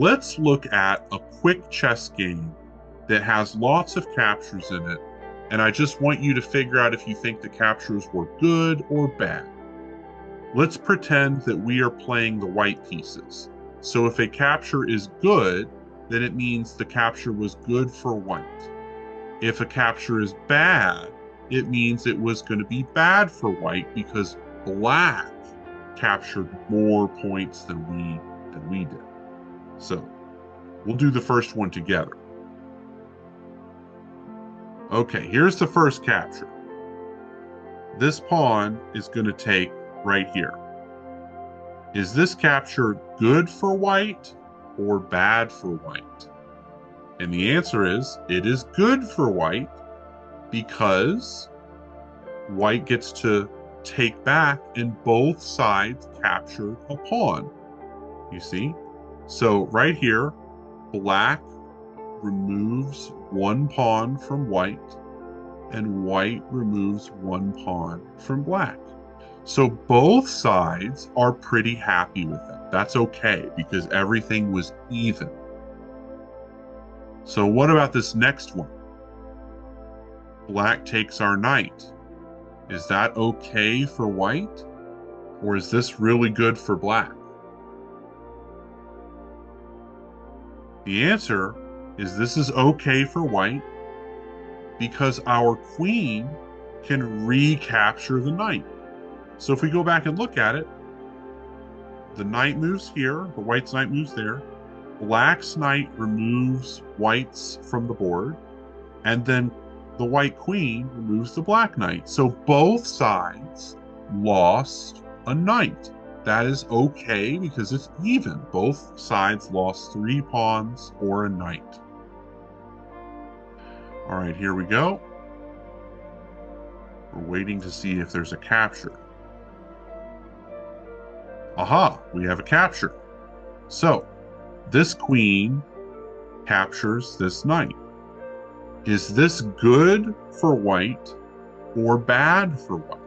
let's look at a quick chess game that has lots of captures in it, and I just want you to figure out if you think the captures were good or bad. Let's pretend that we are playing the white pieces. So if a capture is good, then it means the capture was good for white. If a capture is bad, it means it was going to be bad for white because black captured more points than we did. So we'll do the first one together. Okay, here's the first capture. This pawn is going to take right here. Is this capture good for white or bad for white? And the answer is, it is good for white because white gets to take back and both sides captured a pawn. You see? So right here, black removes one pawn from white and white removes one pawn from black. So both sides are pretty happy with that. That's okay because everything was even. So what about this next one? Black takes our knight. Is that okay for white? Or is this really good for black? The answer is this is okay for white because our queen can recapture the knight. So if we go back and look at it, the knight moves here, the white's knight moves there, black's knight removes white's from the board, and then the white queen removes the black knight. So both sides lost a knight. That is okay because it's even. Both sides lost 3 pawns or a knight. All right, here we go. We're waiting to see if there's a capture. Aha, we have a capture. So this queen captures this knight. Is this good for white or bad for white?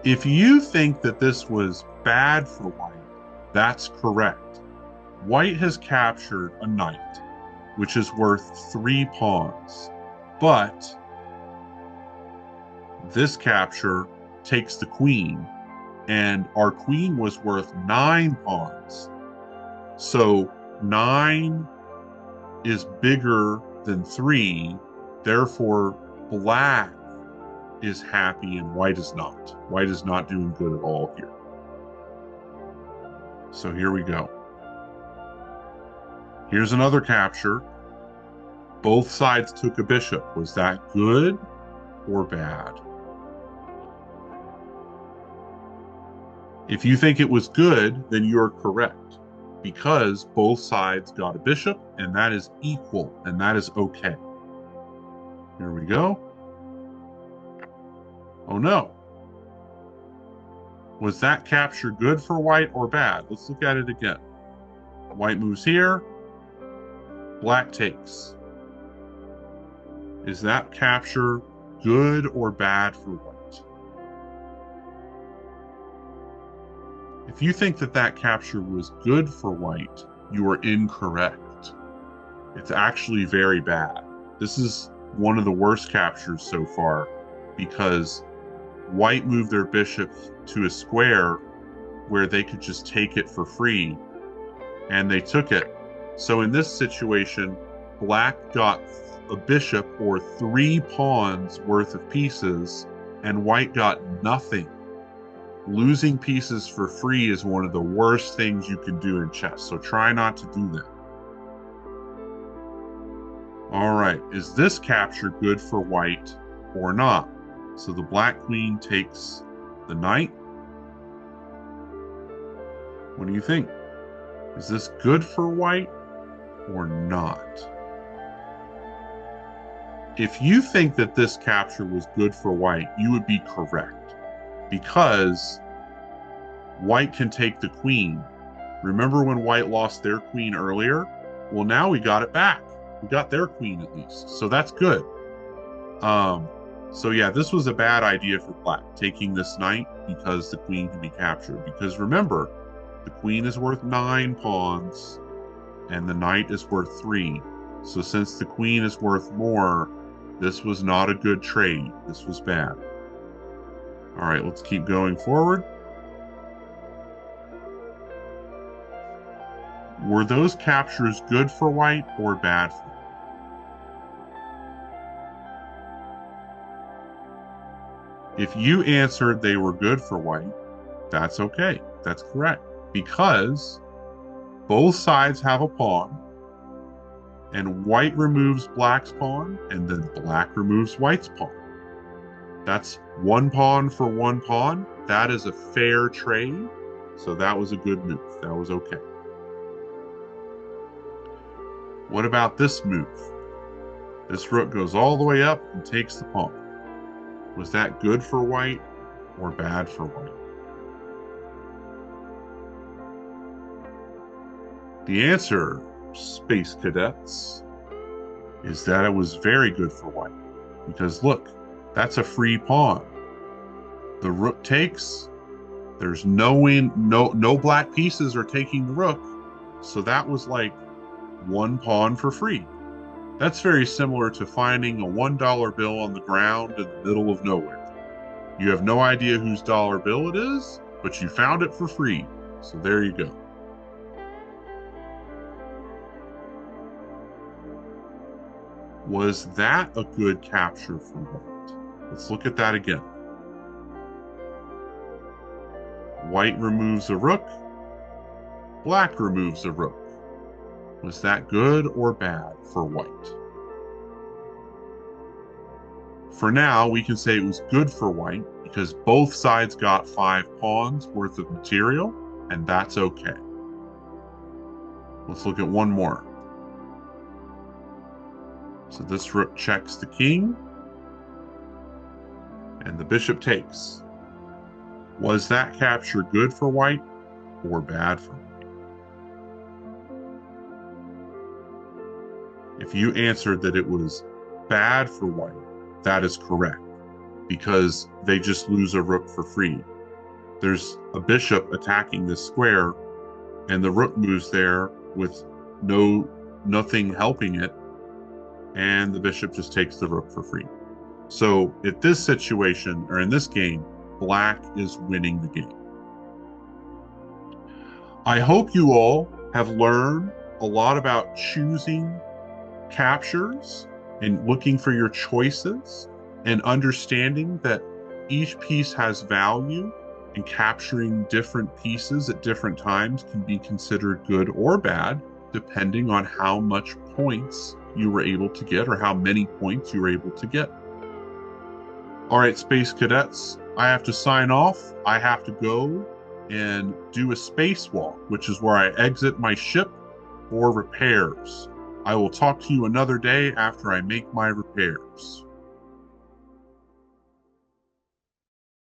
If you think that this was bad for white, that's correct. White has captured a knight, which is worth 3 pawns, but this capture takes the queen, and our queen was worth 9 pawns. So 9 is bigger than 3, therefore black is happy and white is not. White is not doing good at all here. So here we go. Here's another capture. Both sides took a bishop. Was that good or bad? If you think it was good, then you're correct, because both sides got a bishop, and that is equal, and that is okay. Here we go. Oh no. Was that capture good for white or bad? Let's look at it again. White moves here. Black takes. Is that capture good or bad for white? If you think that that capture was good for white, you are incorrect. It's actually very bad. This is one of the worst captures so far because white moved their bishop to a square where they could just take it for free, and they took it. So in this situation, black got a bishop or 3 pawns worth of pieces, and white got nothing. Losing pieces for free is one of the worst things you can do in chess, so try not to do that. All right, is this capture good for white or not? So the black queen takes the knight. What do you think? Is this good for white or not? If you think that this capture was good for white, you would be correct, because white can take the queen. Remember when white lost their queen earlier? Well, now we got it back. We got their queen at least, so that's good. So yeah, this was a bad idea for black, taking this knight because the queen can be captured. Because remember, the queen is worth 9 pawns and the knight is worth 3. So since the queen is worth more, this was not a good trade. This was bad. All right, let's keep going forward. Were those captures good for white or bad for white? If you answered they were good for white, that's okay. That's correct. Because both sides have a pawn, and white removes black's pawn, and then black removes white's pawn. That's 1 pawn for 1 pawn. That is a fair trade. So that was a good move. That was okay. What about this move? This rook goes all the way up and takes the pawn. Was that good for white or bad for white? The answer, Space Cadets, is that it was very good for white. Because look, that's a free pawn. The rook takes. There's no black pieces are taking the rook. So that was like 1 pawn for free. That's very similar to finding a $1 bill on the ground in the middle of nowhere. You have no idea whose dollar bill it is, but you found it for free. So there you go. Was that a good capture for white? Let's look at that again. White removes a rook. Black removes a rook. Was that good or bad for white? For now, we can say it was good for white because both sides got 5 pawns worth of material, and that's okay. Let's look at one more. So this rook checks the king, and the bishop takes. Was that capture good for white or bad for white? If you answered that it was bad for white, that is correct, because they just lose a rook for free. There's a bishop attacking this square, and the rook moves there with nothing helping it, and the bishop just takes the rook for free. So at this situation, or in this game, black is winning the game. I hope you all have learned a lot about choosing captures and looking for your choices and understanding that each piece has value, and capturing different pieces at different times can be considered good or bad depending on how much points you were able to get or how many points you were able to get. All right, Space Cadets, I have to sign off. I have to go and do a spacewalk, which is where I exit my ship for repairs. I will talk to you another day after I make my repairs.